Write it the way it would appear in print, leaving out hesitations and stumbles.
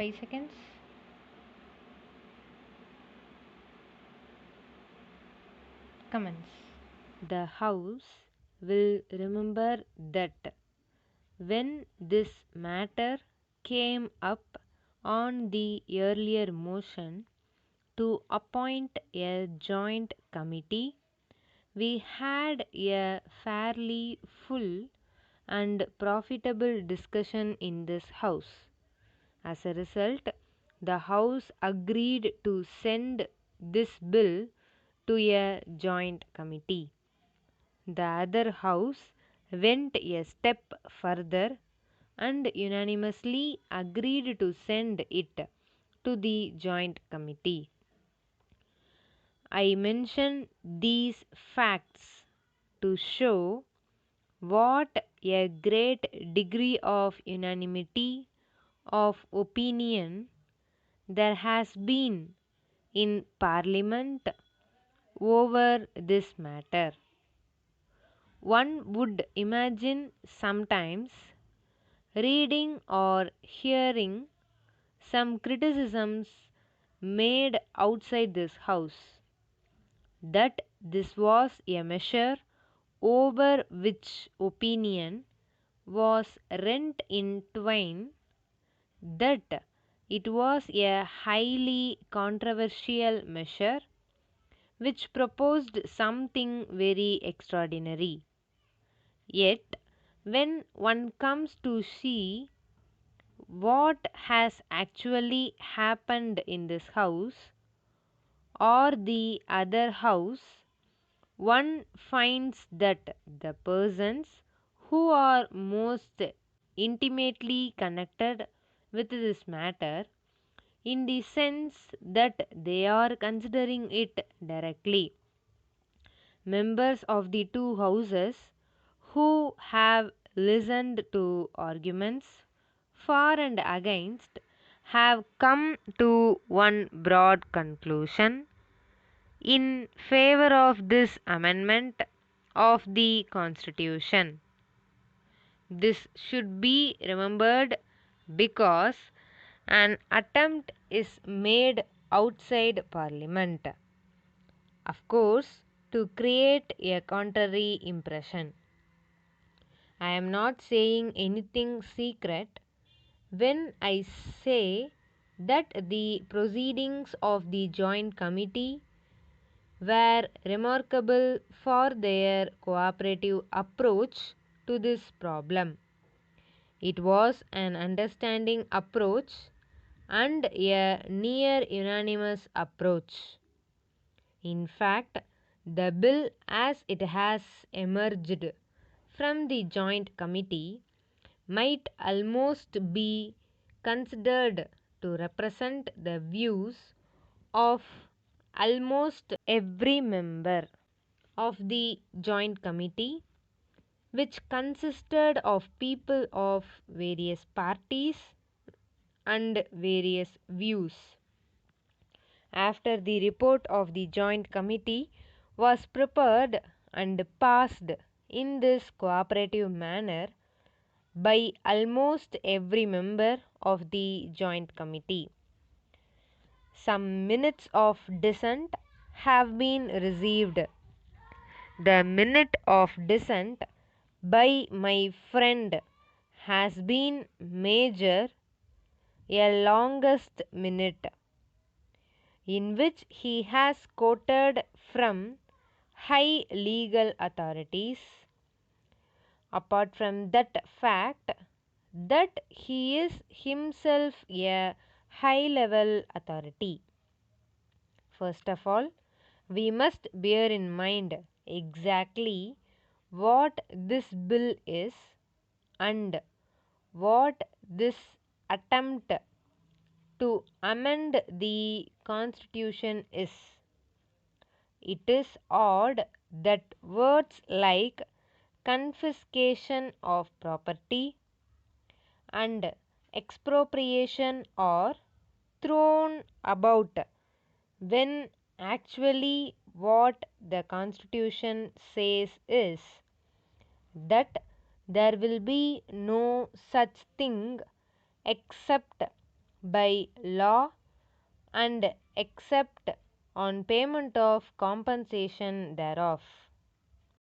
5 seconds. Commence. The House will remember that when this matter came up on the earlier motion to appoint a joint committee, we had a fairly full and profitable discussion in this House. As a result, the House agreed to send this bill to a joint committee. The other House went a step further and unanimously agreed to send it to the joint committee. I mention these facts to show what a great degree of unanimity of opinion there has been in Parliament over this matter. One would imagine sometimes reading or hearing some criticisms made outside this House that this was a measure over which opinion was rent in twain, that it was a highly controversial measure which proposed something very extraordinary. Yet, when one comes to see what has actually happened in this House or the other House, one finds that the persons who are most intimately connected with this matter, in the sense that they are considering it directly, members of the two houses who have listened to arguments for and against, have come to one broad conclusion in favor of this amendment of the Constitution. This should be remembered because an attempt is made outside Parliament, of course, to create a contrary impression. I am not saying anything secret when I say that the proceedings of the Joint Committee were remarkable for their cooperative approach to this problem. It was an understanding approach and a near unanimous approach. In fact, the bill as it has emerged from the Joint Committee might almost be considered to represent the views of almost every member of the Joint Committee, which consisted of people of various parties and various views. After the report of the Joint Committee was prepared and passed in this cooperative manner by almost every member of the Joint Committee, some minutes of dissent have been received. The minute of dissent by my friend has been Major, a longest minute, in which he has quoted from high legal authorities. Apart from that fact that he is himself a high level authority. First of all, we must bear in mind exactly what this bill is and what this attempt to amend the Constitution is. It is odd that words like confiscation of property and expropriation are thrown about when actually what the Constitution says is that there will be no such thing except by law and except on payment of compensation thereof.